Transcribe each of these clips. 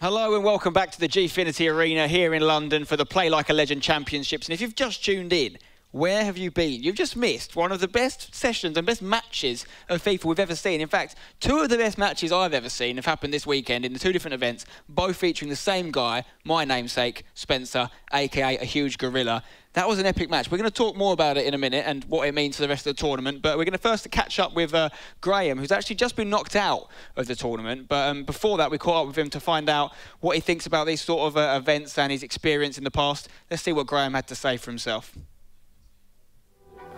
Hello and welcome back to the Gfinity Arena here in London for the Play Like a Legend Championships. And if you've just tuned in, where have you been? You've just missed one of the best sessions and best matches of FIFA we've ever seen. In fact, two of the best matches I've ever seen have happened this weekend in the two different events, both featuring the same guy, my namesake, Spencer, aka a huge gorilla. That was an epic match. We're going to talk more about it in a minute and what it means for the rest of the tournament. But we're going to first catch up with Graham, who's actually just been knocked out of the tournament. But before that, we caught up with him to find out what he thinks about these sort of events and his experience in the past. Let's see what Graham had to say for himself.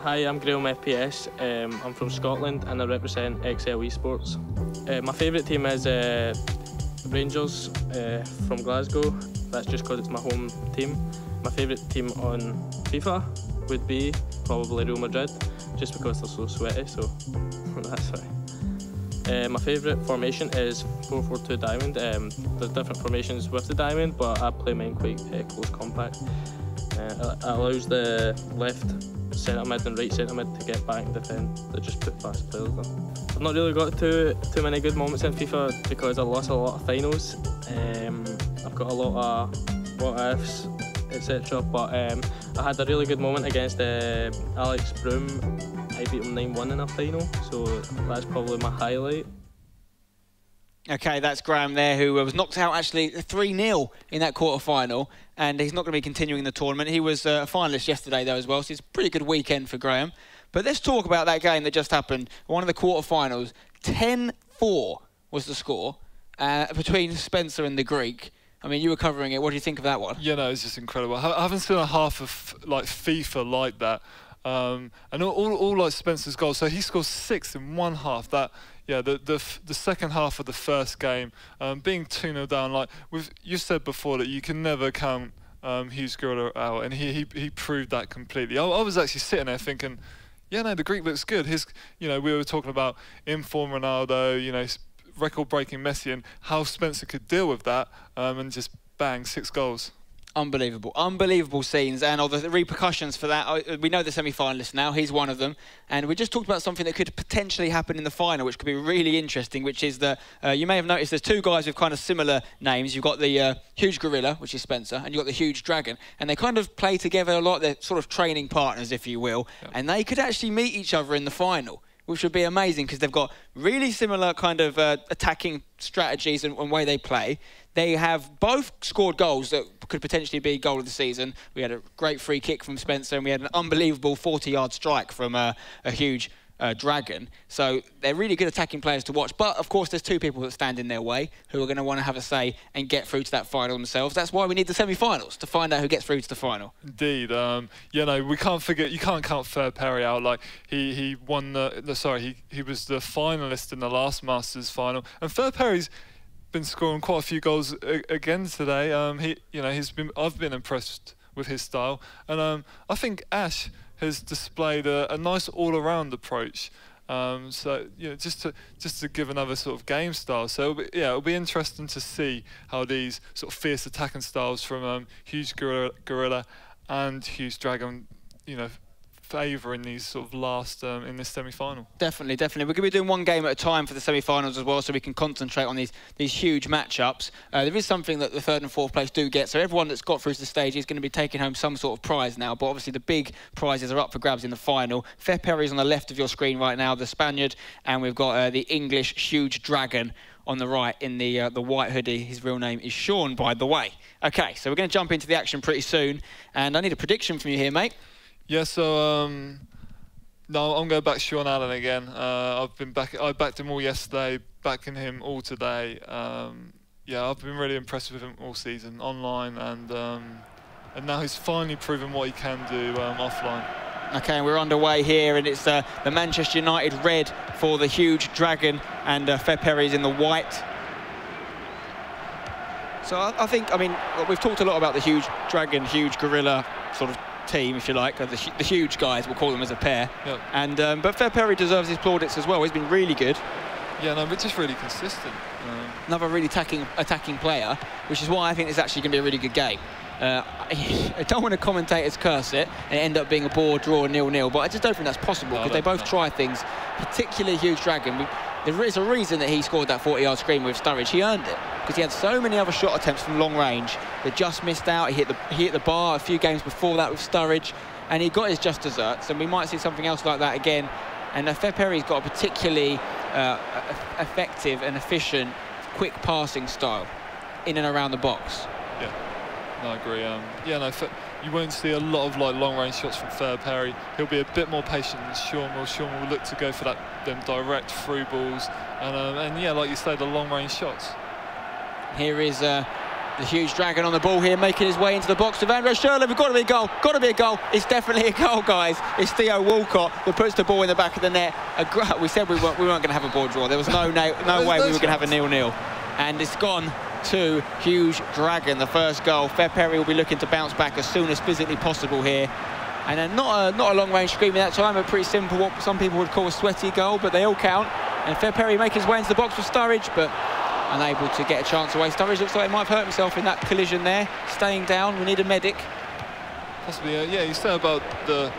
Hi, I'm Graham FPS. I'm from Scotland and I represent XL Esports. My favourite team is Rangers from Glasgow. That's just because it's my home team. My favourite team on FIFA would be probably Real Madrid, just because they're so sweaty, so that's fine. My favourite formation is 4-4-2 diamond. There's different formations with the diamond, but I play mine quite close compact. It allows the left centre mid and right centre mid to get back and defend. They just put fast players there. I've not really got too many good moments in FIFA because I lost a lot of finals. I've got a lot of what ifs, etc. But I had a really good moment against Alex Broom. I beat him 9-1 in a final, so that's probably my highlight. Okay, that's Graham there, who was knocked out actually 3-0 in that quarter-final, and he's not going to be continuing the tournament. He was a finalist yesterday, though, as well, so it's a pretty good weekend for Graham. But let's talk about that game that just happened, one of the quarter-finals. 10-4 was the score between Spencer and the Greek. I mean, you were covering it. What do you think of that one? Yeah, no, it's just incredible. I haven't seen a half of like FIFA like that. And all like Spencer's goals. So he scores 6 in one half. That, yeah, the second half of the first game, being 2-0 down. Like you said before that you can never count HugeDragon out, and he proved that completely. I was actually sitting there thinking, yeah, no, the Greek looks good. We were talking about inform Ronaldo, record-breaking Messi, and how Spencer could deal with that, and just bang, 6 goals. Unbelievable, unbelievable scenes, and all the repercussions for that. We know the semi-finalists now, he's one of them, and we just talked about something that could potentially happen in the final, which could be really interesting, which is that you may have noticed there's two guys with kind of similar names. You've got the huge gorilla, which is Spencer, and you've got the huge dragon, and they kind of play together a lot. They're sort of training partners, if you will, and they could actually meet each other in the final, which would be amazing because they've got really similar kind of attacking strategies and way they play. They have both scored goals that could potentially be goal of the season. We had a great free kick from Spencer and we had an unbelievable 40-yard strike from a huge dragon. So they're really good attacking players to watch. But, of course, there's two people that stand in their way who are going to want to have a say and get through to that final themselves. That's why we need the semi-finals, to find out who gets through to the final. Indeed. We can't forget, you can't count Ferperry out. Like, he won he was the finalist in the last Masters final. And Ferperry's been scoring quite a few goals again today. I've been impressed with his style. And I think Ash has displayed a nice all-around approach. Just to give another sort of game style. So it'll be interesting to see how these sort of fierce attacking styles from Huge Gorilla and HugeDragon, favour in these sort of last in this semi-final. Definitely. We're going to be doing one game at a time for the semi-finals as well, so we can concentrate on these huge matchups. There is something that the third and fourth place do get, so everyone that's got through to the stage is going to be taking home some sort of prize now, but obviously the big prizes are up for grabs in the final. Ferperry is on the left of your screen right now, the Spaniard, and we've got the English HugeDragon on the right in the white hoodie. His real name is Sean, by the way. Okay, so we're going to jump into the action pretty soon, and I need a prediction from you here, mate. Yeah, so no, I'm going back Sean Allen again. I backed him all yesterday, backing him all today. Yeah, I've been really impressed with him all season, online, and now he's finally proven what he can do offline. Okay, we're underway here, and it's the Manchester United red for the HugeDragon, and Ferperry's in the white. So I think, we've talked a lot about the HugeDragon, Huge Gorilla sort of team, if you like, the huge guys, we'll call them as a pair. Yep. And but Ferperry deserves his plaudits as well. He's been really good. Yeah, no, but just really consistent. Another really attacking player, which is why I think it's actually going to be a really good game. I don't want to commentators curse it and end up being a bore draw 0-0, but I just don't think that's possible because they both try things, particularly HugeDragon. there is a reason that he scored that 40-yard scream with Sturridge. He earned it because he had so many other shot attempts from long range that just missed out. He hit the bar a few games before that with Sturridge, and he got his just desserts. And we might see something else like that again. And Ferperry's got a particularly effective and efficient, quick passing style in and around the box. Yeah, no, I agree. Yeah, no, you won't see a lot of long-range shots from Ferperry. He'll be a bit more patient than Sean will. Sean will look to go for them direct through balls, and yeah, like you say, the long-range shots. Here is the HugeDragon on the ball here, making his way into the box to Van der Schürrle. We've got to be a goal. Got to be a goal. It's definitely a goal, guys. It's Theo Walcott that puts the ball in the back of the net. We said we weren't going to have a ball draw. There was no way we were going to have a 0-0, and it's gone to HugeDragon, the first goal. Ferperry will be looking to bounce back as soon as physically possible here. And then not a long-range screaming that time, a pretty simple, what some people would call a sweaty goal, but they all count. And Ferperry making his way into the box with Sturridge, but unable to get a chance away. Sturridge looks like he might have hurt himself in that collision there. Staying down, we need a medic. Possibly, yeah, you said about the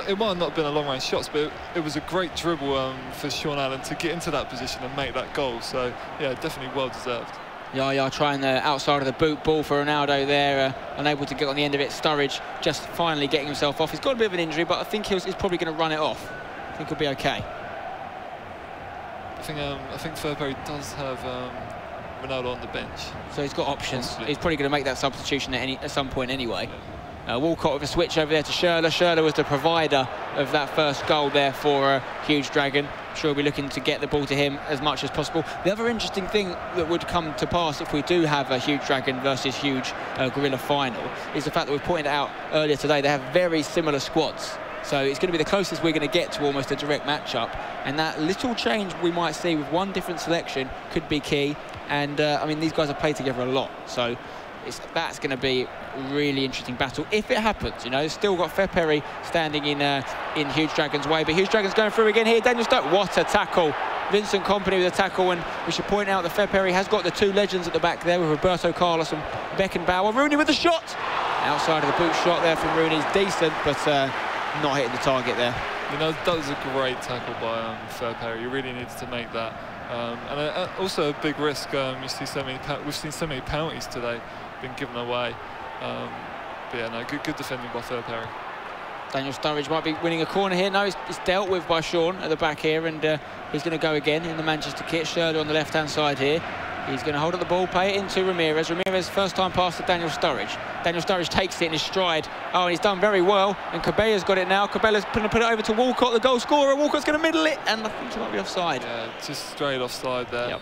it might have not been a long-range shots, but it was a great dribble for Sean Allen to get into that position and make that goal. So, yeah, definitely well-deserved. Yaya trying the outside of the boot ball for Ronaldo there, unable to get on the end of it. Sturridge just finally getting himself off. He's got a bit of an injury, but I think he's probably going to run it off. I think he'll be okay. I think Ferperry does have Ronaldo on the bench, so he's got options. Possibly. He's probably going to make that substitution at some point anyway. Walcott with a switch over there to Schürrle. Schürrle was the provider of that first goal there for HugeDragon. I'm sure we'll be looking to get the ball to him as much as possible. The other interesting thing that would come to pass if we do have a HugeDragon versus Huge Gorilla final is the fact that we pointed out earlier today they have very similar squads. So it's going to be the closest we're going to get to almost a direct matchup. And that little change we might see with one different selection could be key. And, I mean, these guys have played together a lot. So that's going to be a really interesting battle if it happens. You know, still got Ferperry standing in HugeDragon's way. But HugeDragon's going through again here. Daniel Stokes, what a tackle. Vincent Kompany with a tackle. And we should point out that Ferperry has got the two legends at the back there with Roberto Carlos and Beckenbauer. Rooney with the shot. Outside of the boot shot there from Rooney's decent, but not hitting the target there. You know, that was a great tackle by Ferperry. You really needed to make that, and also a big risk. We've seen so many penalties today being given away. But yeah, no, good defending by Ferperry. Daniel Sturridge might be winning a corner here. No, it's dealt with by Sean at the back here, and he's going to go again in the Manchester kit. Schürrle on the left-hand side here. He's going to hold up the ball, play it into Ramirez. Ramirez first time pass to Daniel Sturridge. Daniel Sturridge takes it in his stride. Oh, and he's done very well. And Cabella's got it now. Cabella's going to put it over to Walcott, the goal scorer. Walcott's going to middle it, and I think he might be offside. Yeah, just straight offside there. Yep.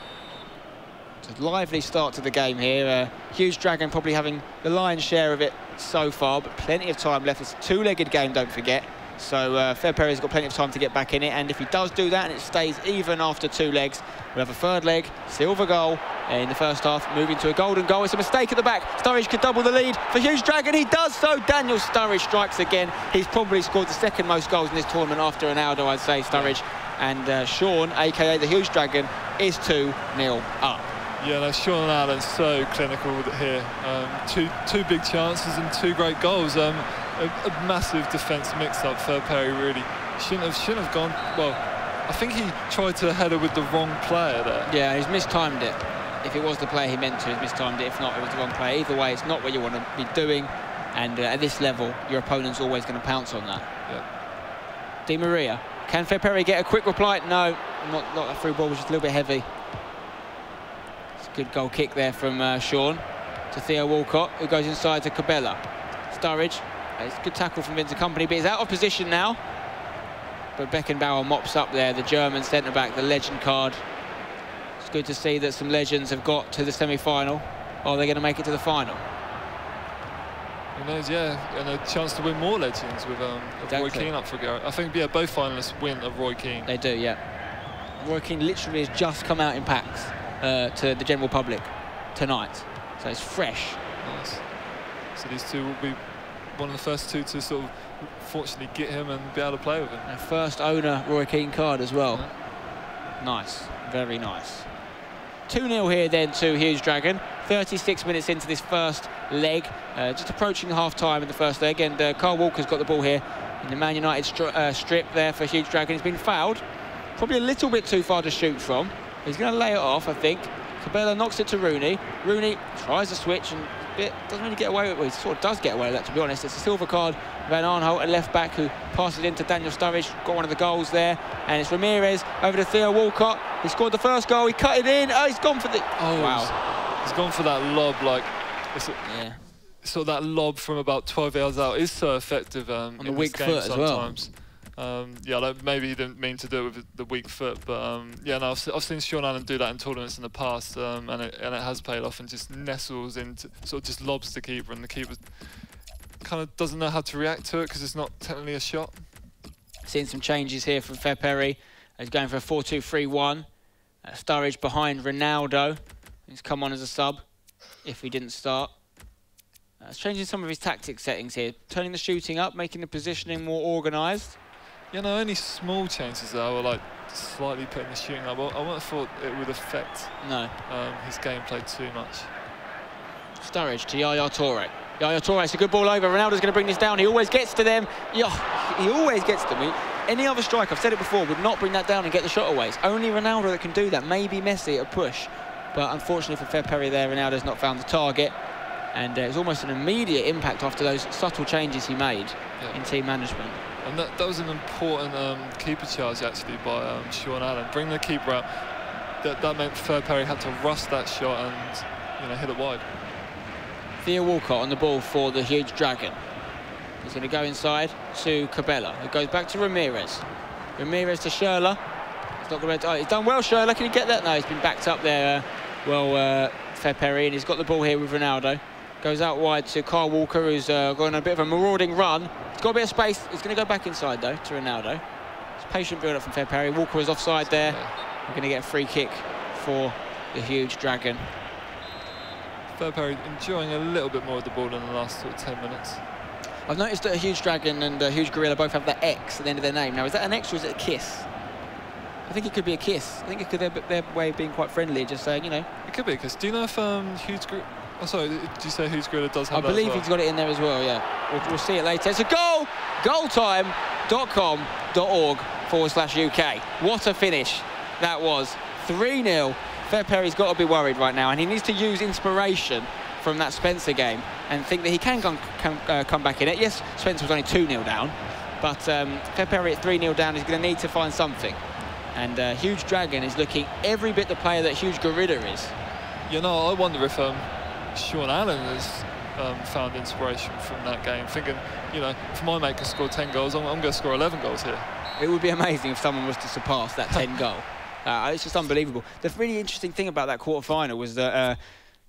It's a lively start to the game here. HugeDragon probably having the lion's share of it so far, but plenty of time left. It's a two-legged game, don't forget. So Ferperry's got plenty of time to get back in it, and if he does do that and it stays even after two legs, we'll have a third leg, silver goal in the first half, moving to a golden goal. It's a mistake at the back. Sturridge could double the lead for HugeDragon. He does so. Daniel Sturridge strikes again. He's probably scored the second most goals in this tournament after Ronaldo, I'd say, Sturridge. And Sean, aka the HugeDragon, is 2-0 up. Yeah, no, Sean Allen's so clinical here. Two big chances and two great goals. A massive defence mix-up. Ferperry really shouldn't have gone. Well, I think he tried to header with the wrong player there. Yeah, he's mistimed it. If it was the player he meant to, he's mistimed it. If not, it was the wrong player. Either way, it's not what you want to be doing. And at this level, your opponent's always going to pounce on that. Yeah. Di Maria. Can Ferperry get a quick reply? No, not that through ball, was just a little bit heavy. It's a good goal kick there from Sean to Theo Walcott, who goes inside to Cabella. Sturridge. It's a good tackle from Vincent Kompany, but he's out of position now. But Beckenbauer mops up there, the German centre-back, the legend card. It's good to see that some legends have got to the semi-final. Or they're going to make it to the final. Who knows, yeah, and a chance to win more legends with Roy Keane up for Garrett. I think, yeah, both finalists win of Roy Keane. They do, yeah. Roy Keane literally has just come out in packs to the general public tonight. So it's fresh. Nice. So these two will be one of the first two to sort of fortunately get him and be able to play with him. And first owner Roy Keane card as well. Yeah. Nice, very nice. 2-0 here then to HugeDragon. 36 minutes into this first leg, just approaching half-time in the first leg, and Carl Walker's got the ball here in the Man United strip there for HugeDragon. He's been fouled, probably a little bit too far to shoot from. He's going to lay it off, I think. Cabela knocks it to Rooney. Rooney tries to switch and doesn't really get away with it. Well, he sort of does get away with that, to be honest. It's a silver card. Van Arnholt, a left back, who passes into Daniel Sturridge, got one of the goals there. And it's Ramirez over to Theo Walcott. He scored the first goal. He cut it in. Oh, he's gone for the... Oh, wow. He's gone for that lob, like... Yeah. Sort of that lob from about 12 yards out is so effective on the weak foot sometimes. as well. Yeah, like maybe he didn't mean to do it with the weak foot, but yeah, no, I've seen Sean Allen do that in tournaments in the past, and it has paid off, and just nestles into, sort of just lobs the keeper, and the keeper kind of doesn't know how to react to it because it's not technically a shot. Seeing some changes here from Ferperry. He's going for a 4-2-3-1. Sturridge behind Ronaldo. He's come on as a sub if he didn't start. He's changing some of his tactic settings here, turning the shooting up, making the positioning more organised. You know, only small changes though, or like slightly putting the shooting up. I wouldn't have thought it would affect his gameplay too much. Sturridge to Yaya Toure. Yaya Toure, it's a good ball over. Ronaldo's going to bring this down. He always gets to them. Yeah, he always gets to them. Any other striker, I've said it before, would not bring that down and get the shot away. It's only Ronaldo that can do that. Maybe Messi at a push. But unfortunately for Ferperry there, Ronaldo's not found the target. And it was almost an immediate impact after those subtle changes he made in team management. And that was an important keeper charge actually by Sean Allen. Bring the keeper out. That meant Ferperry had to rush that shot and hit it wide. Theo Walcott on the ball for the HugeDragon. He's going to go inside to Cabela. It goes back to Ramirez. Ramirez to Schürrle. He's not going to. He's done well, Schürrle. Can he get that? No, he's been backed up there. Ferperry, and he's got the ball here with Ronaldo. Goes out wide to Kyle Walker, who's gone on a bit of a marauding run. He's got a bit of space. He's going to go back inside, though, to Ronaldo. It's patient build-up from Ferperry. Walker is offside there. We're going to get a free kick for the HugeDragon. Ferperry enjoying a little bit more of the ball in the last sort of 10 minutes. I've noticed that HugeDragon and Huge Gorilla both have the X at the end of their name. Now, is that an X or is it a kiss? I think it could be a kiss. I think it could be their way of being quite friendly, just saying, It could be, because do you know if Huge Gorilla... Oh, sorry, did you say Huge Gorilla does have that? I believe he's got it in there as well, yeah. We'll see it later. It's a goal! Goaltime.com.org/UK. What a finish that was. 3-0. Ferperry's got to be worried right now, and he needs to use inspiration from that Spencer game and think that he can come back in it. Yes, Spencer was only 2-0 down, but Ferperry at 3-0 down is going to need to find something. And HugeDragon is looking every bit the player that Huge Gorilla is. I wonder if Sean Allen has found inspiration from that game, thinking, if my mate can score 10 goals, I'm going to score 11 goals here. It would be amazing if someone was to surpass that 10 goal. It's just unbelievable. The really interesting thing about that quarter-final was that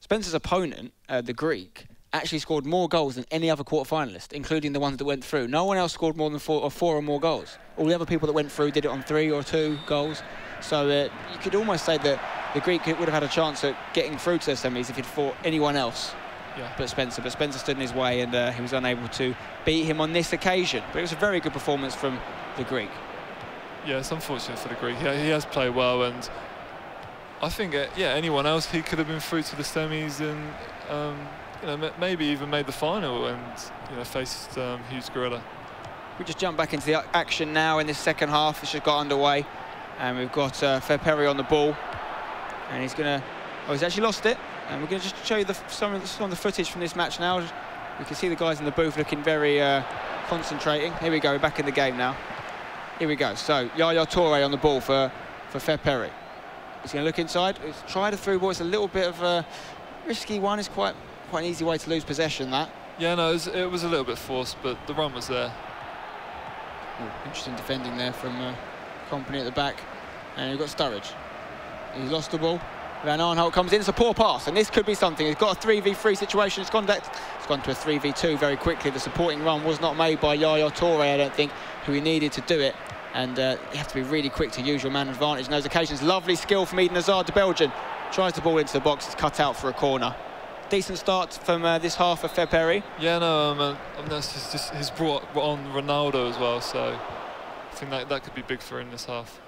Spencer's opponent, the Greek, actually scored more goals than any other quarter-finalist, including the ones that went through. No one else scored more than four or more goals. All the other people that went through did it on 3 or 2 goals. So you could almost say that the Greek would have had a chance at getting through to the semis if he'd fought anyone else but Spencer. But Spencer stood in his way, and he was unable to beat him on this occasion. But it was a very good performance from the Greek. Yeah, it's unfortunate for the Greek. He has played well, and I think, anyone else, he could have been through to the semis and, maybe even made the final and, faced Huge Gorilla. We just jump back into the action now in this second half. It's just got underway, and we've got Ferperry on the ball, and he's going to... Oh, he's actually lost it, and we're going to just show you some of the footage from this match now. We can see the guys in the booth looking very concentrating. Here we go, we're back in the game now. Here we go. So Yaya Toure on the ball for Ferperry. He's going to look inside. He's tried a through ball. It's a little bit of a risky one. It's quite an easy way to lose possession, that. Yeah, no, it was a little bit forced, but the run was there. Ooh, interesting defending there from Company at the back. And we've got Sturridge. He's lost the ball. Van Arnholt comes in. It's a poor pass, and this could be something. He's got a 3v3 situation. It's gone to a 3v2 very quickly. The supporting run was not made by Yaya Toure, I don't think, who he needed to do it. And you have to be really quick to use your man advantage in those occasions. Lovely skill from Eden Hazard, the Belgian. Tries the ball into the box. It's cut out for a corner. Decent start from this half of Ferperry. Yeah, no, that's just he's brought on Ronaldo as well, so I think that could be big for him this half.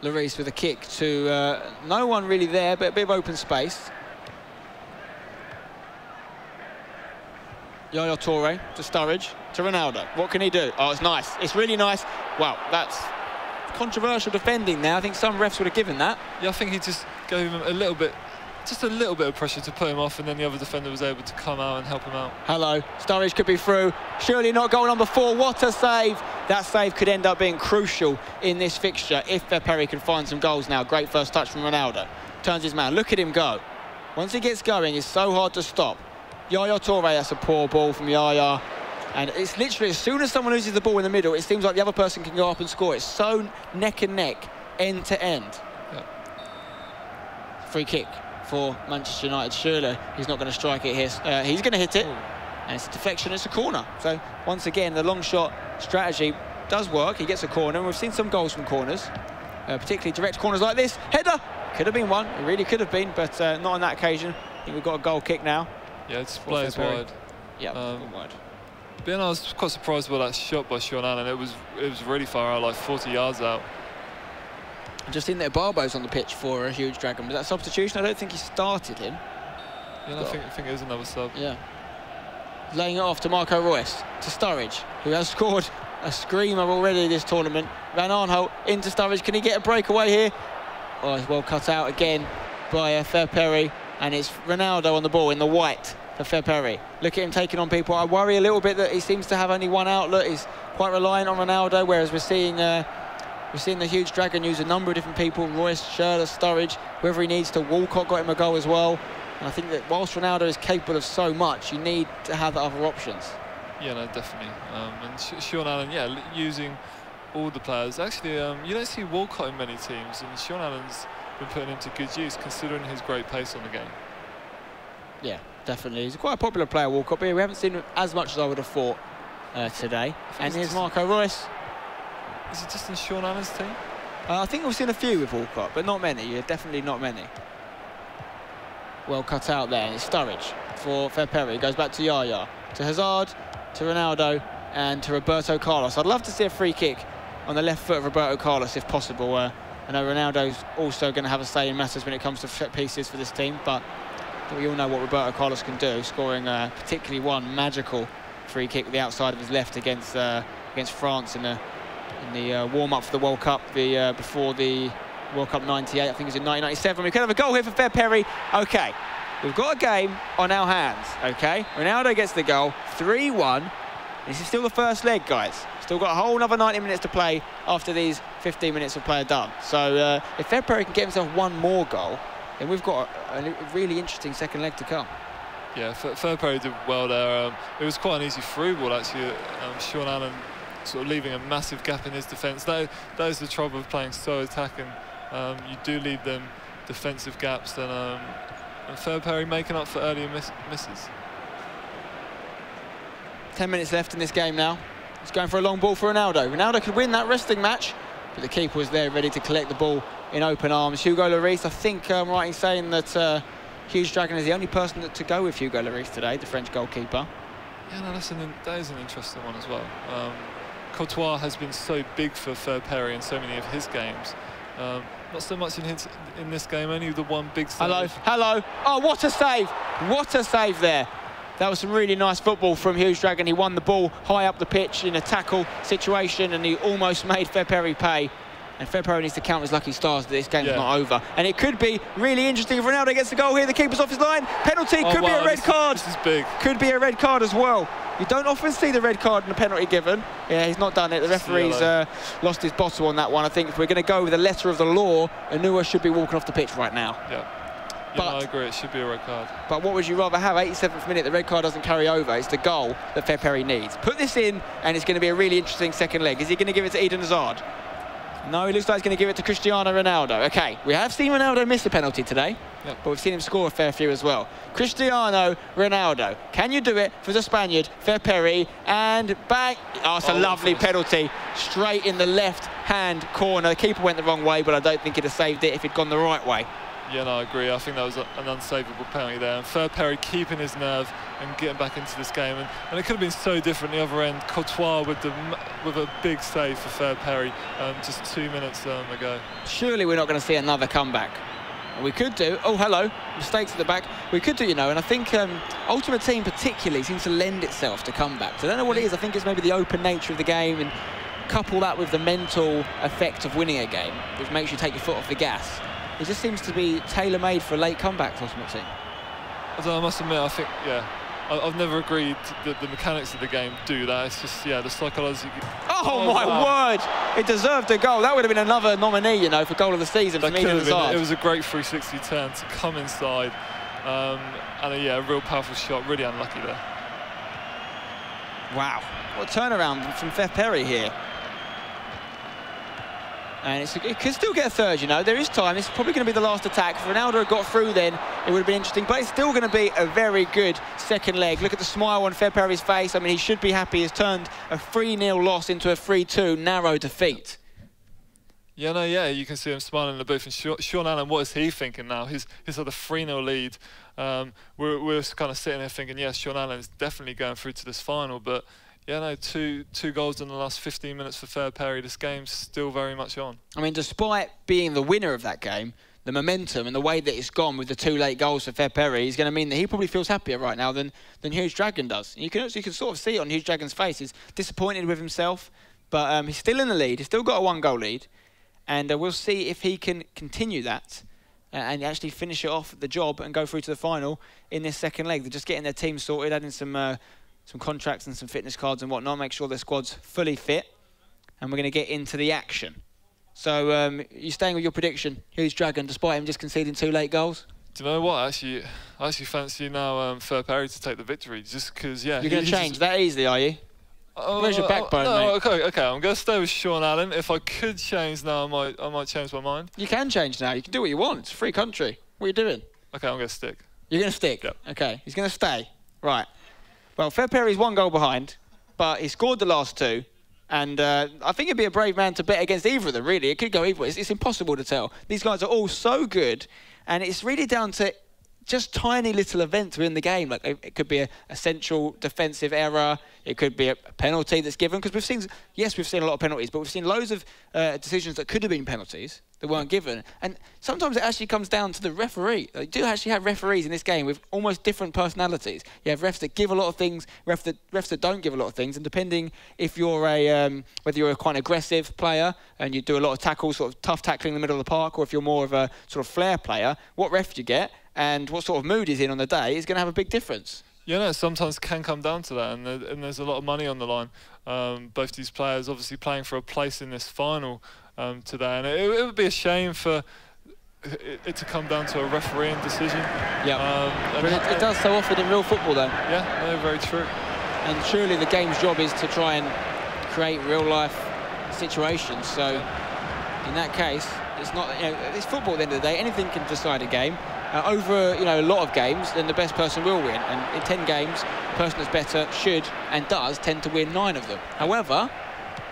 Lloris with a kick to no one really there, but a bit of open space. Yaya Toure to Sturridge to Ronaldo. What can he do? Oh, it's nice. It's really nice. Wow, that's controversial defending there. I think some refs would have given that. Yeah, I think he just gave him just a little bit of pressure to put him off, and then the other defender was able to come out and help him out. Hello, Sturridge could be through. Surely not goal number 4. What a save! That save could end up being crucial in this fixture if Ferperry can find some goals now. Great first touch from Ronaldo. Turns his man. Look at him go. Once he gets going, it's so hard to stop. Yaya Toure, that's a poor ball from Yaya. And it's literally, as soon as someone loses the ball in the middle, it seems like the other person can go up and score. It's so neck and neck, end to end. Yeah. Free kick for Manchester United. Surely he's not going to strike it here. He's going to hit it. And it's a deflection, it's a corner. So once again, the long shot strategy does work. He gets a corner, and we've seen some goals from corners, particularly direct corners like this. Header! Could have been one. It really could have been, but not on that occasion. I think we've got a goal kick now. Yeah, it's players wide. Yeah, wide. But I was quite surprised by that shot by Sean Allen. It was really far out, like 40 yards out. I just think that Barbo's on the pitch for a HugeDragon. Was that a substitution? I don't think he started him. Yeah, I think it is another sub. Yeah. Laying it off to Marco Reus, to Sturridge, who has scored a screamer already this tournament. Van Aanholt into Sturridge. Can he get a breakaway here? Oh, it's well cut out again by Ferperry. And it's Ronaldo on the ball in the white for Ferperry. Look at him taking on people. I worry a little bit that he seems to have only one outlet. He's quite reliant on Ronaldo, whereas we're seeing the HugeDragon use a number of different people. Reus, Schürrle, Sturridge, whoever he needs to. Walcott got him a goal as well. And I think that whilst Ronaldo is capable of so much, you need to have other options. Yeah, no, definitely. And Sean Allen, yeah, using all the players. Actually, you don't see Walcott in many teams, and Sean Allen's been putting him to good use, considering his great pace on the game. Yeah, definitely. He's quite a popular player, Walcott, but we haven't seen him as much as I would have thought today. And here's Marco Reus. Is it just in Sean Allen's team? I think we've seen a few with Walcott, but not many. Yeah, definitely not many. Well cut out there. And it's Sturridge for Ferperry. Goes back to Yaya, to Hazard, to Ronaldo, and to Roberto Carlos. I'd love to see a free kick on the left foot of Roberto Carlos if possible. I know Ronaldo's also going to have a say in matters when it comes to set pieces for this team, but we all know what Roberto Carlos can do, scoring particularly one magical free kick with the outside of his left against France in the warm-up for the World Cup before the World Cup 98. I think it was in 1997. We could have a goal here for Ferperry. Okay, we've got a game on our hands. Okay, Ronaldo gets the goal, 3-1. This is still the first leg, guys. Still got a whole another 90 minutes to play after these 15 minutes of play are done. So if Ferperry can get himself one more goal, then we've got a really interesting second leg to come. Yeah, Ferperry did well there. It was quite an easy through ball, actually. Sean Allen sort of leaving a massive gap in his defence. That is the trouble of playing so attacking. You do leave them defensive gaps, and Ferperry making up for earlier misses. 10 minutes left in this game now. He's going for a long ball for Ronaldo. Ronaldo could win that wrestling match, but the keeper was there ready to collect the ball in open arms. Hugo Lloris, I think I'm right in saying that HugeDragon is the only person to go with Hugo Lloris today, the French goalkeeper. Yeah, no, that is an interesting one as well. Courtois has been so big for Ferperry in so many of his games. Not so much in this game, only the one big save. Hello. Oh, what a save. What a save there. That was some really nice football from HugeDragon. He won the ball high up the pitch in a tackle situation, and he almost made Ferperry pay. And Ferperry needs to count his lucky stars that this game's not over. And it could be really interesting if Ronaldo gets the goal here. The keeper's off his line. Penalty, could be a red card. This is big. Could be a red card as well. You don't often see the red card and a penalty given. Yeah, he's not done it. The referee's lost his bottle on that one. I think if we're going to go with the letter of the law, Anua should be walking off the pitch right now. Yeah. But, I agree, it should be a red card. But what would you rather have? 87th minute, the red card doesn't carry over. It's the goal that Ferperry needs. Put this in, and it's going to be a really interesting second leg. Is he going to give it to Eden Hazard? No, he looks like he's going to give it to Cristiano Ronaldo. Okay, we have seen Ronaldo miss a penalty today, but we've seen him score a fair few as well. Cristiano Ronaldo. Can you do it for the Spaniard, Ferperry, and bang. Oh, it's a lovely penalty. Straight in the left-hand corner. The keeper went the wrong way, but I don't think he'd have saved it if he'd gone the right way. Yeah, no, I agree. I think that was an unsavable penalty there. And Ferperry keeping his nerve and getting back into this game. And it could have been so different the other end. Courtois with a big save for Ferperry just 2 minutes ago. Surely we're not going to see another comeback. We could do. Oh, hello. Mistakes at the back. We could do, you know, and I think Ultimate Team particularly seems to lend itself to comebacks. I don't know what it is. I think it's maybe the open nature of the game, and couple that with the mental effect of winning a game, which makes you take your foot off the gas. It just seems to be tailor-made for late comebacks, ultimately. I must admit, I think, yeah, I've never agreed that the mechanics of the game do that. It's just, yeah, the psychology. Oh my word! It deserved a goal. That would have been another nominee, you know, for goal of the season for me. It was a great 360 turn to come inside, and yeah, a real powerful shot. Really unlucky there. Wow, what a turnaround from Ferperry here. And it could still get a third, you know. There is time. This is probably going to be the last attack. If Ronaldo had got through then, it would have been interesting. But it's still going to be a very good second leg. Look at the smile on Ferperry's face. I mean, he should be happy. He's turned a 3-0 loss into a 3-2 narrow defeat. Yeah, no, yeah, you can see him smiling in the booth. And Sean Allen, what is he thinking now? He's had a 3-0 lead. We're kind of sitting there thinking, yes, Sean Allen is definitely going through to this final. But yeah, no, two goals in the last 15 minutes for Ferperry. This game's still very much on. I mean, despite being the winner of that game, the momentum and the way that it's gone with the 2 late goals for Ferperry is going to mean that he probably feels happier right now than HugeDragon does. And you can sort of see it on HugeDragon's face. He's disappointed with himself, but he's still in the lead. He's still got a 1-goal lead. And we'll see if he can continue that and actually finish it off the job and go through to the final in this second leg. They're just getting their team sorted, adding some contracts and some fitness cards and whatnot, make sure their squad's fully fit. And we're going to get into the action. So you're staying with your prediction, HugeDragon, despite him just conceding 2 late goals? Do you know what? I actually fancy now Ferperry to take the victory, just because, yeah. You're going to change that easily, are you? Where's your backbone, mate? Okay, I'm going to stay with Sean Allen. If I could change now, I might change my mind. You can change now. You can do what you want. It's a free country. What are you doing? Okay, I'm going to stick. You're going to stick? Yep. Okay, he's going to stay. Right. Well, Ferperry's 1 goal behind, but he scored the last 2. And I think he'd be a brave man to bet against either of them, really. It could go either way. It's impossible to tell. These guys are all so good, and it's really down to just tiny little events within the game. Like it could be a central defensive error. It could be a penalty that's given. Because we've seen a lot of penalties, but we've seen loads of decisions that could have been penalties that weren't given. And sometimes it actually comes down to the referee. They do actually have referees in this game with almost different personalities. You have refs that give a lot of things, refs that don't give a lot of things. And depending if you're whether you're a quite aggressive player and you do a lot of tackles, sort of tough tackling in the middle of the park, or if you're more of a sort of flair player, what ref you get and what sort of mood he's in on the day is going to have a big difference. Yeah, no, sometimes can come down to that, and there's a lot of money on the line. Both these players obviously playing for a place in this final today, and it would be a shame for it to come down to a refereeing decision. Yeah, but it does so often in real football, though. Yeah, no, very true. And surely the game's job is to try and create real-life situations. So in that case, it's not. It's football at the end of the day. Anything can decide a game. Over a lot of games, then the best person will win. And in 10 games, the person that's better should and does tend to win 9 of them. However,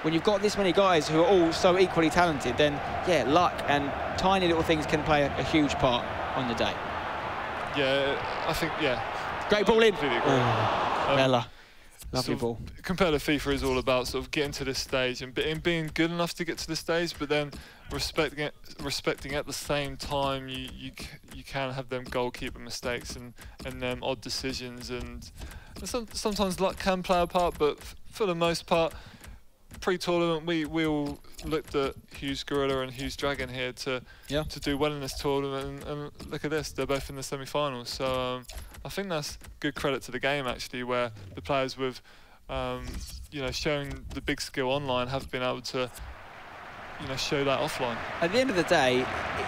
when you've got this many guys who are all so equally talented, then yeah, luck and tiny little things can play a huge part on the day. Yeah, I think, yeah. Great ball in. Bella. Lovely ball. Compared to FIFA is all about sort of getting to this stage and being good enough to get to this stage, but then respecting at the same time you can have them goalkeeper mistakes and them odd decisions, and sometimes luck can play a part, but for the most part, pre-tournament we all looked at Hughes Gorilla and HugeDragon here to do well in this tournament, and look at this, they're both in the semi-finals. So I think that's good credit to the game, actually, where the players with showing the big skill online have been able to show that offline. At the end of the day,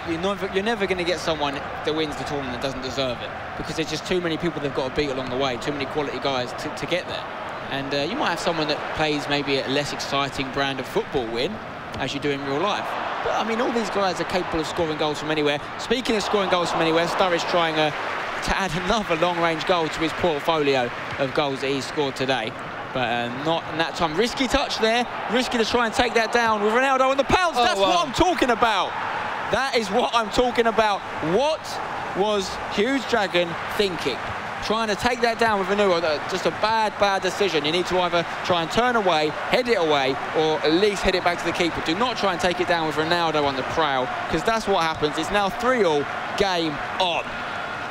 you're never going to get someone that wins the tournament that doesn't deserve it, because there's just too many people they've got to beat along the way, too many quality guys to get there. And you might have someone that plays maybe a less exciting brand of football win, as you do in real life. But, I mean, all these guys are capable of scoring goals from anywhere. Speaking of scoring goals from anywhere, Sturridge trying to add another long-range goal to his portfolio of goals that he's scored today. But not in that time. Risky touch there. Risky to try and take that down with Ronaldo on the pounce. That's what I'm talking about. That is what I'm talking about. What was HugeDragon thinking? Trying to take that down with Ronaldo, just a bad decision. You need to either try and turn away, head it away, or at least head it back to the keeper. Do not try and take it down with Ronaldo on the prowl, because that's what happens. It's now 3-all, game on.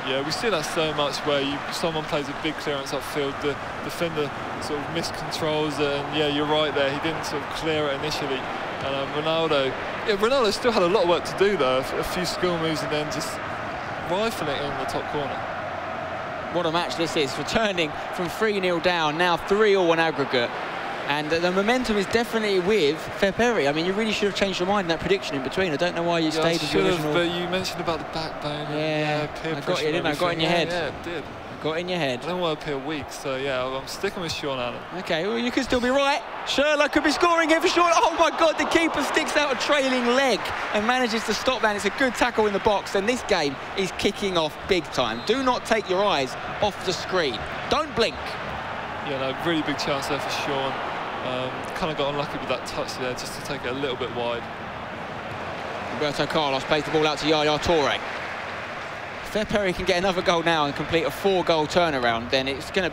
Yeah, we see that so much where someone plays a big clearance upfield, the defender sort of miscontrols it, and yeah, you're right there, he didn't sort of clear it initially. And Ronaldo still had a lot of work to do though, a few skill moves and then just rifling it in the top corner. What a match this is, returning from 3-0 down, now 3-all on aggregate. And the momentum is definitely with Ferperry. I mean, you really should have changed your mind in that prediction in between. I don't know why you stayed with your original. But you mentioned about the backbone. Yeah, I got it, didn't I? I got in your head. Yeah, it did. Got in your head. I don't want to appear weak, so yeah, I'm sticking with Sean Allen. Okay, well, you could still be right. Sherlock could be scoring here for Sean. Oh my God, the keeper sticks out a trailing leg and manages to stop that. It's a good tackle in the box, and this game is kicking off big time. Do not take your eyes off the screen. Don't blink. Yeah, no, really big chance there for Sean. Kind of got unlucky with that touch there, just to take it a little bit wide. Roberto Carlos plays the ball out to Yaya Toure. Ferperry can get another goal now and complete a 4-goal turnaround, then it is going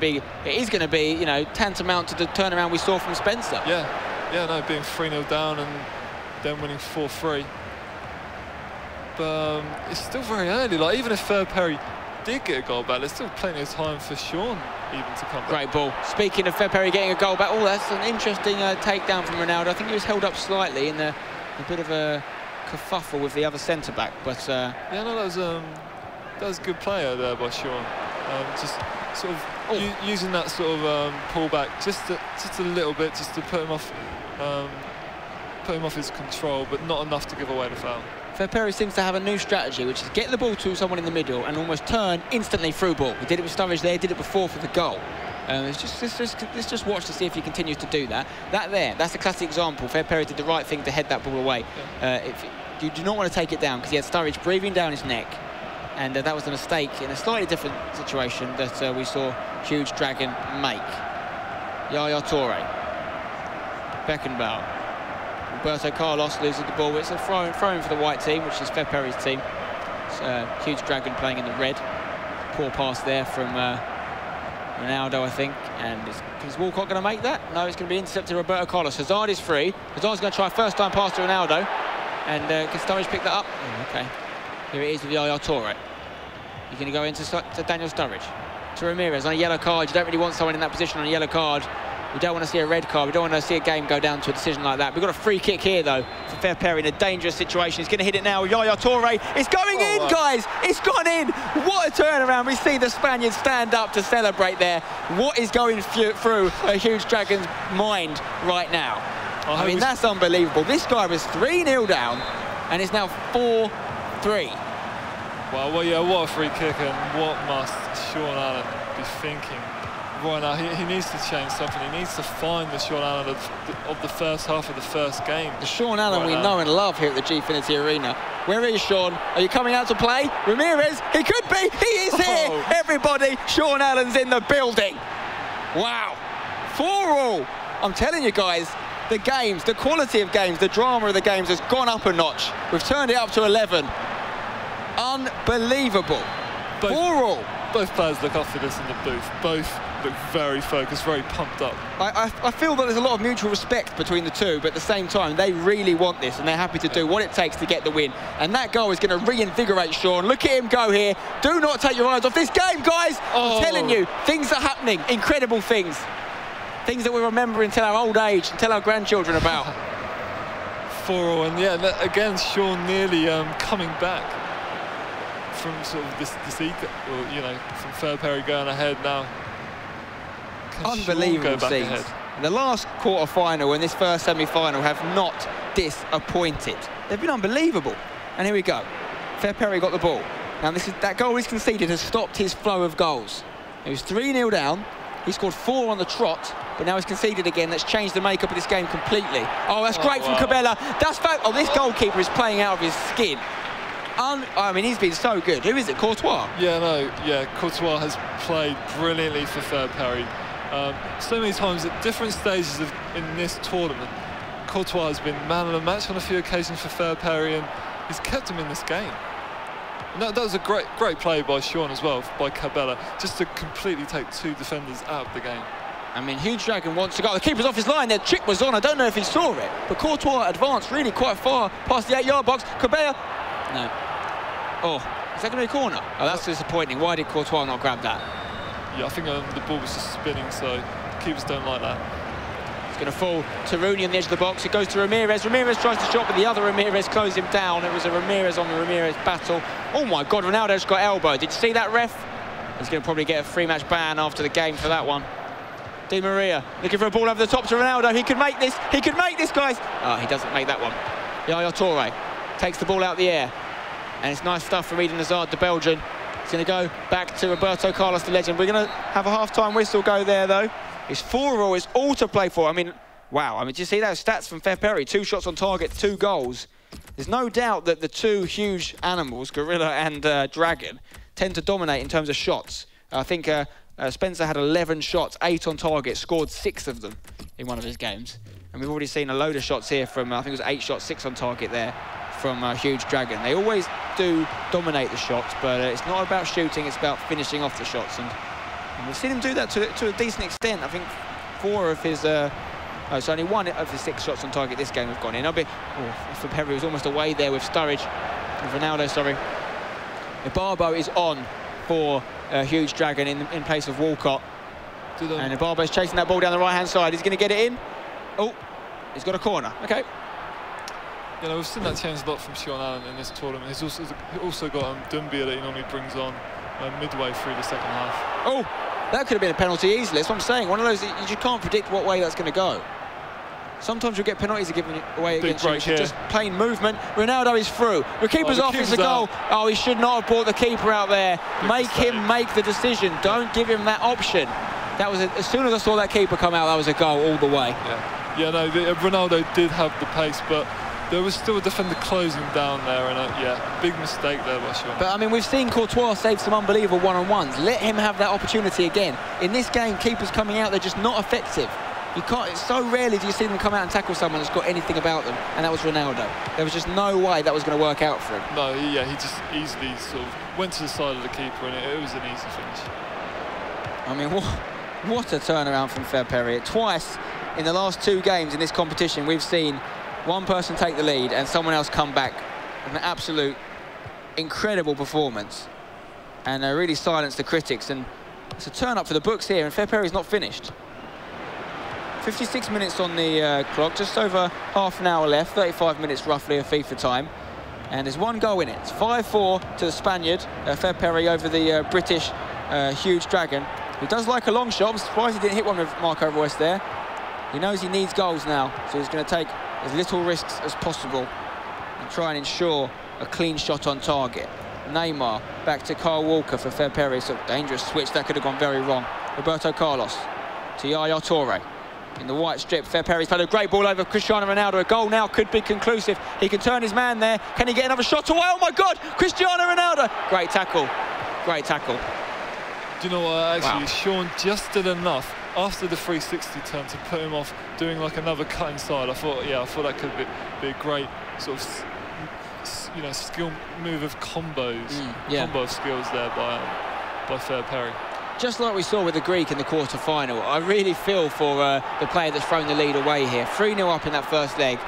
to be, you know, tantamount to the turnaround we saw from Spencer. Yeah, no, being 3-0 down and then winning 4-3. But it's still very early. Like, even if Ferperry did get a goal back, there's still plenty of time for Sean even to come back. Great ball. Speaking of Ferperry getting a goal back, oh, that's an interesting takedown from Ronaldo. I think he was held up slightly in a bit of a kerfuffle with the other centre-back, but... yeah, no, that was a good player there by Sean. Just sort of using that sort of pullback just a little bit, just to put him off his control, but not enough to give away the foul. Ferperry seems to have a new strategy, which is get the ball to someone in the middle and almost turn instantly through ball. He did it with Sturridge there, did it before for the goal. Let's just watch to see if he continues to do that. That's a classic example. Ferperry did the right thing to head that ball away. Yeah. You do not want to take it down, because he had Sturridge breathing down his neck. And that was a mistake in a slightly different situation that we saw HugeDragon make. Yaya Toure. Beckenbauer. Roberto Carlos loses the ball. It's a throw-in for the white team, which is Ferperry's team. HugeDragon playing in the red. Poor pass there from Ronaldo, I think. And is Walcott going to make that? No, it's going to be intercepted Roberto Carlos. Hazard is free. Hazard's going to try a first-time pass to Ronaldo. And can Sturridge pick that up? Oh, okay. Here it is with Yaya Toure. You're going to go into Daniel Sturridge. To Ramirez on a yellow card. You don't really want someone in that position on a yellow card. We don't want to see a red card. We don't want to see a game go down to a decision like that. We've got a free kick here, though, for Ferperry in a dangerous situation. He's going to hit it now. Yaya Toure. It's going in, guys. It's gone in. What a turnaround. We see the Spaniards stand up to celebrate there. What is going through a HugeDragon's mind right now? I mean, that's unbelievable. This guy was 3-0 down, and it's now 4-3. Well, yeah, what a free kick, and what must Sean Allen be thinking right now? He needs to change something. He needs to find the Sean Allen of the first half of the first game. The Sean Allen we know and love here at the Gfinity Arena. Where is Sean? Are you coming out to play? Ramirez, he could be. He is here. Everybody, Sean Allen's in the building. Wow. 4-all. I'm telling you guys, the games, the quality of games, the drama of the games has gone up a notch. We've turned it up to 11. Unbelievable. 4-all. Both players look after this in the booth. Both look very focused, very pumped up. I feel that there's a lot of mutual respect between the two, but at the same time, they really want this, and they're happy to do what it takes to get the win. And that goal is going to reinvigorate Sean. Look at him go here. Do not take your eyes off this game, guys. I'm telling you, things are happening. Incredible things. Things that we remember until our old age, and tell our grandchildren about. 4-all, and yeah, again, Sean nearly coming back from sort of this you know, from Ferperry going ahead now. Unbelievable scenes. The last quarter-final and this first semi-final have not disappointed. They've been unbelievable. And here we go. Ferperry got the ball. Now that goal he's conceded has stopped his flow of goals. He was 3-0 down. He scored 4 on the trot, but now he's conceded again. That's changed the makeup of this game completely. Oh, that's great from Cabela. That's this goalkeeper is playing out of his skin. I mean, he's been so good. Who is it, Courtois? Yeah, Courtois has played brilliantly for Ferperry. So many times at different stages in this tournament, Courtois has been man of the match on a few occasions for Ferperry, and he's kept him in this game. And that was a great play by Sean as well, by Cabela, just to completely take 2 defenders out of the game. I mean, HugeDragon wants to go. The keeper's off his line. Their trick was on. I don't know if he saw it, but Courtois advanced really quite far past the 8-yard box. Cabela, no. Oh, Is that going to be a corner? Oh, that's disappointing. Why did Courtois not grab that? Yeah, I think the ball was just spinning, so keepers don't like that. It's going to fall to Rooney on the edge of the box. It goes to Ramirez. Ramirez tries to shot, but the other Ramirez closed him down. It was a Ramirez on the Ramirez battle. Oh my God, Ronaldo's got elbowed. Did you see that, ref? He's going to probably get a 3-match ban after the game for that one. Di Maria looking for a ball over the top to Ronaldo. He could make this. He could make this, guys. Oh, he doesn't make that one. Yaya Touré takes the ball out the air. And it's nice stuff from Eden Hazard, the Belgian. It's going to go back to Roberto Carlos, the legend. We're going to have a half-time whistle go there, though. It's 4-4. It's all to play for. I mean, wow. I mean, do you see those stats from Ferperry? 2 shots on target, 2 goals. There's no doubt that the 2 huge animals, Gorilla and Dragon, tend to dominate in terms of shots. I think Spencer had 11 shots, 8 on target, scored 6 of them in one of his games. And we've already seen a load of shots here from, I think it was 8 shots, 6 on target there from HugeDragon. They always do dominate the shots, but it's not about shooting, it's about finishing off the shots. And we've seen him do that to a decent extent. I think 4 of his, so only 1 of his 6 shots on target this game have gone in. Ferperry was almost away there with Sturridge, with Ronaldo, sorry. Ibarbo is on for HugeDragon in place of Walcott. And Ibarbo's chasing that ball down the right-hand side. He's going to get it in. Oh, he's got a corner. Okay. You know, we've seen that change a lot from Sean Allen in this tournament. He's also got Dumbia that he normally brings on midway through the second half. Oh, that could have been a penalty easily. That's what I'm saying. One of those, you just can't predict what way that's going to go. Sometimes you'll get penalties given away against you. Just plain movement. Ronaldo is through. The keeper's off. It's a goal. Oh, he should not have brought the keeper out there. Make him make the decision. Don't give him that option. That was as soon as I saw that keeper come out, that was a goal all the way. Yeah, no, Ronaldo did have the pace, but there was still a defender closing down there, and yeah, big mistake there by Sean. But I mean, we've seen Courtois save some unbelievable one-on-ones. Let him have that opportunity again. In this game, keepers coming out, they're just not effective. You can't. It's so rarely do you see them come out and tackle someone that's got anything about them, and that was Ronaldo. There was just no way that was going to work out for him. No, yeah, he just easily sort of went to the side of the keeper, and it was an easy finish. I mean, what a turnaround from Ferperry. Twice in the last 2 games in this competition, we've seen one person take the lead and someone else come back. An absolute incredible performance, and really silenced the critics. And it's a turn up for the books here, and Ferperry's not finished. 56 minutes on the clock, just over half an hour left, 35 minutes roughly of FIFA time. And there's 1 goal in it. It's 5-4 to the Spaniard, Ferperry over the British HugeDragon, who does like a long shot. I'm surprised he didn't hit one with Marco Reus there. He knows he needs goals now, so he's going to take as little risks as possible and try and ensure a clean shot on target. Neymar back to Kyle Walker for Ferperry. So dangerous switch, that could have gone very wrong. Roberto Carlos to Yaya Touré. In the white strip, Ferperry's played a great ball over Cristiano Ronaldo. A goal now could be conclusive. He can turn his man there. Can he get another shot away? Oh my God, Cristiano Ronaldo. Great tackle, great tackle. Do you know what, actually, wow. Sean just did enough after the 360 turn to put him off doing like another cut inside. I thought that could be a great sort of, you know, skill move of combos, combo of skills there by Ferperry. Just like we saw with the Greek in the quarter-final, I really feel for the player that's thrown the lead away here. 3-0 up in that first leg.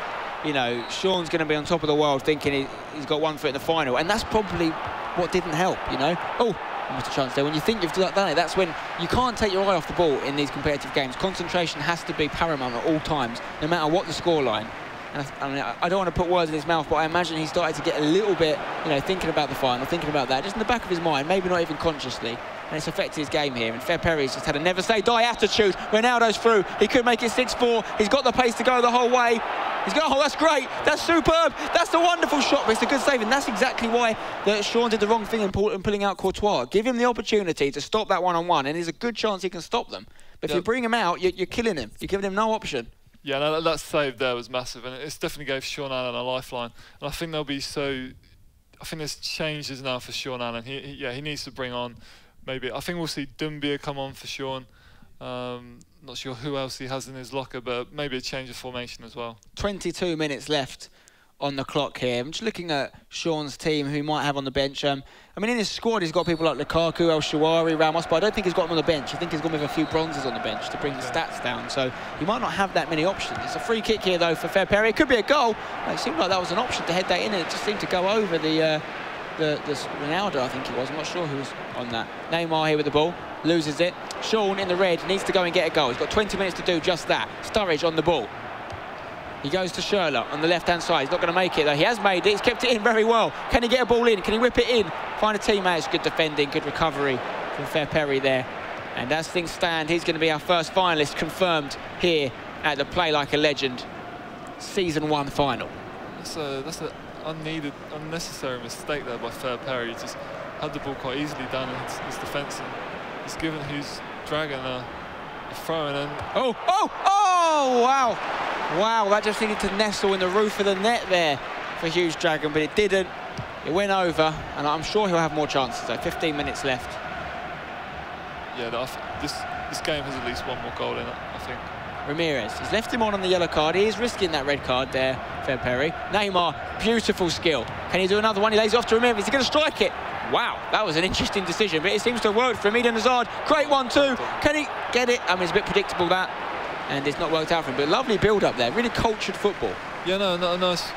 You know, Sean's going to be on top of the world thinking he's got 1 foot in the final, and that's probably what didn't help, you know. Oh, almost a chance there. When you think you've done it, that's when you can't take your eye off the ball in these competitive games. Concentration has to be paramount at all times, no matter what the scoreline. And I mean, I don't want to put words in his mouth, but I imagine he started to get a little bit, you know, thinking about the final, thinking about that, just in the back of his mind, maybe not even consciously. And it's affected his game here. And Ferperry's just had a never-say-die attitude. Ronaldo's through. He could make it 6-4. He's got the pace to go the whole way. He's got, oh, that's great. That's superb. That's a wonderful shot, but it's a good save. And that's exactly why Sean did the wrong thing in pulling out Courtois. Give him the opportunity to stop that one-on-one, and there's a good chance he can stop them. But if you bring him out, you're killing him. You're giving him no option. Yeah, no, that save there was massive, and it's definitely gave Sean Allen a lifeline. And I think I think there's changes now for Sean Allen. He needs to bring on, maybe, I think we'll see Dumbia come on for Sean. Not sure who else he has in his locker, but maybe a change of formation as well. 22 minutes left on the clock here. I'm just looking at Sean's team, who he might have on the bench. I mean, in his squad, he's got people like Lukaku, El Shawari, Ramos, but I don't think he's got them on the bench. I think he's gone with a few bronzes on the bench to bring the stats down. So he might not have that many options. It's a free kick here, though, for Ferperry. It could be a goal. It seemed like that was an option to head that in, and it just seemed to go over the Ronaldo, I think he was. I'm not sure who was on that. Neymar here with the ball, loses it. Sean in the red needs to go and get a goal. He's got 20 minutes to do just that. Sturridge on the ball. He goes to Schürrle on the left-hand side. He's not going to make it, though. He has made it. He's kept it in very well. Can he get a ball in? Can he whip it in? Find a teammate. It's good defending, good recovery from Ferperry there. And as things stand, he's going to be our first finalist confirmed here at the Play Like a Legend Season 1 final. That's an unnecessary mistake there by Ferperry. He just had the ball quite easily down in his defence, and he's given HugeDragon a throw in. And oh, wow. Wow, that just needed to nestle in the roof of the net there for HugeDragon, but it didn't. It went over, and I'm sure he'll have more chances, though. 15 minutes left. Yeah, this game has at least one more goal in it, I think. Ramirez, he's left him on the yellow card. He is risking that red card there, Ferperry. Neymar, beautiful skill. Can he do another one? He lays off to Ramirez. Is he going to strike it? Wow, that was an interesting decision, but it seems to have worked for him. Eden Hazard, great 1-2. Can he get it? I mean, it's a bit predictable, that. And it's not worked out for him, but lovely build-up there. Really cultured football. Yeah, no, nice,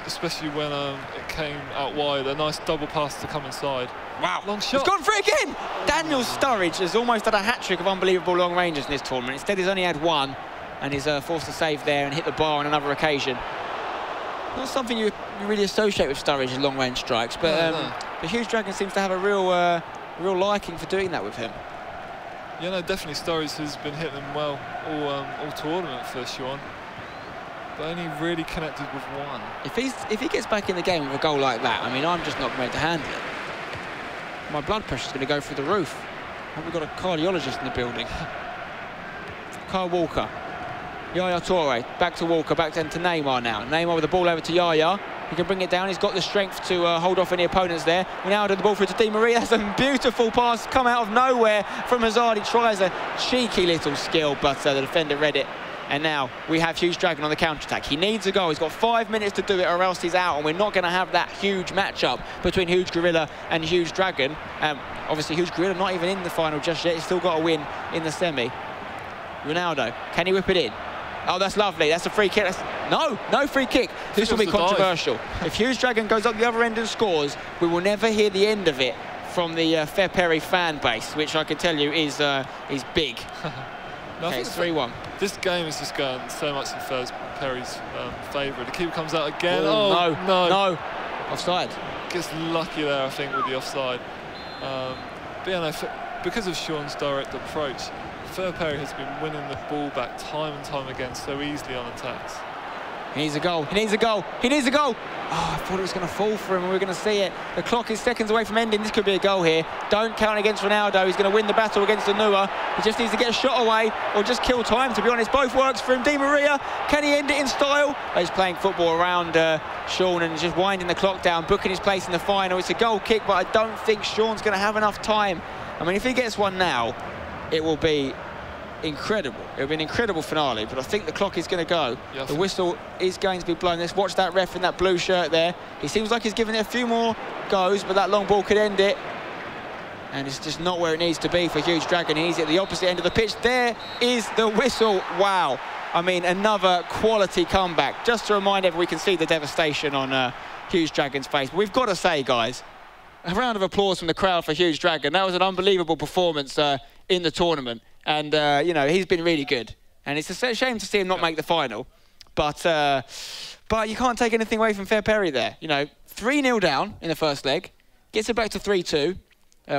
especially when it came out wide. A nice double pass to come inside. Wow, long shot. He's gone for it again. Daniel Sturridge has almost had a hat-trick of unbelievable long ranges in this tournament. Instead, he's only had one, and he's forced to save there and hit the bar on another occasion. Not something you really associate with Sturridge's long-range strikes, but the HugeDragon seems to have a real liking for doing that with him. Yeah, no, definitely Sturridge has been hitting them well all tournament for Sean, but only really connected with one. If he gets back in the game with a goal like that, I mean, I'm just not going to handle it. My blood pressure's going to go through the roof. Haven't we got a cardiologist in the building? Kyle Walker. Yaya Toure, back to Walker, back to Neymar now. Neymar with the ball over to Yaya. He can bring it down. He's got the strength to hold off any opponents there. Ronaldo the ball through to Di Maria. That's a beautiful pass come out of nowhere from Hazard. He tries a cheeky little skill, but the defender read it. And now we have HugeDragon on the counter-attack. He needs a goal. He's got 5 minutes to do it, or else he's out. And we're not going to have that huge matchup between Huge Gorilla and HugeDragon. Obviously, Huge Gorilla not even in the final just yet. He's still got a win in the semi. Ronaldo, can he whip it in? Oh, that's lovely. That's a free kick. No free kick. This will be controversial. If HugeDragon goes up the other end and scores, we will never hear the end of it from the Ferperry fan base, which I can tell you is big. No, okay, it's 3-1. This game is just going so much in Ferperry's favour. The keeper comes out again. Oh, no. Offside. Gets lucky there, I think, with the offside. But yeah, no, because of Sean's direct approach, Ferperry has been winning the ball back time and time again so easily on attacks. He needs a goal. He needs a goal. He needs a goal. Oh, I thought it was going to fall for him and we were going to see it. The clock is seconds away from ending. This could be a goal here. Don't count against Ronaldo. He's going to win the battle against Anua. He just needs to get a shot away or just kill time, to be honest. Both works for him. Di Maria, can he end it in style? Oh, he's playing football around Sean and just winding the clock down, booking his place in the final. It's a goal kick, but I don't think Sean's going to have enough time. I mean, if he gets one now, it will be incredible. It'll be an incredible finale, but I think the clock is going to go. The whistle is going to be blown. Let's watch that ref in that blue shirt there. He seems like he's giving it a few more goes, but that long ball could end it. And it's just not where it needs to be for HugeDragon. He's at the opposite end of the pitch. There is the whistle. Wow. I mean, another quality comeback. Just to remind everyone, we can see the devastation on HugeDragon's face. But we've got to say, guys, a round of applause from the crowd for HugeDragon. That was an unbelievable performance in the tournament. And, you know, he's been really good. And it's a shame to see him not make the final. But you can't take anything away from Ferperry there. You know, 3-0 down in the first leg. Gets it back to 3-2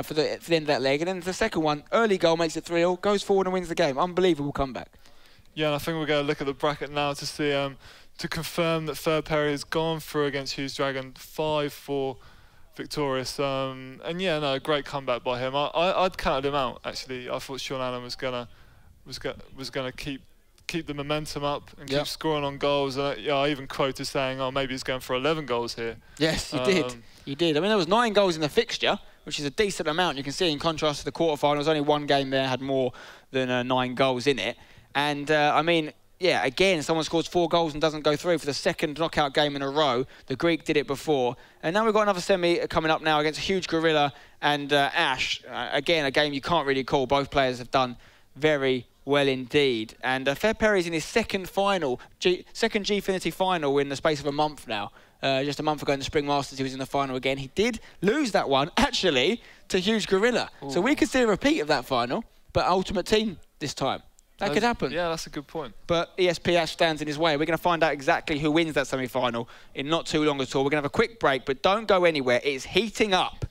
for the end of that leg. And then the second one, early goal makes it 3-0, goes forward and wins the game. Unbelievable comeback. Yeah, and I think we're going to look at the bracket now to see, to confirm that Ferperry has gone through against HugeDragon 5-4. Victorious, and yeah, no, great comeback by him. I'd counted him out actually. I thought Sean Allen was gonna keep the momentum up and keep scoring on goals. And yeah, I even quoted saying, "Oh, maybe he's going for 11 goals here." Yes, he did. He did. I mean, there was 9 goals in the fixture, which is a decent amount. You can see in contrast to the quarterfinals, only one game there had more than 9 goals in it. And I mean, yeah, again, someone scores 4 goals and doesn't go through for the second knockout game in a row. The Greek did it before. And now we've got another semi coming up now against Huge Gorilla and Ash. Again, a game you can't really call. Both players have done very well indeed. And Ferperry's in his second Gfinity final in the space of a month now. just a month ago in the Spring Masters. He was in the final again. He did lose that one, actually, to Huge Gorilla. Ooh. So we could see a repeat of that final, but Ultimate Team this time. That could happen. Yeah, that's a good point. But ESPS stands in his way. We're going to find out exactly who wins that semi-final in not too long at all. We're going to have a quick break, but don't go anywhere. It's heating up.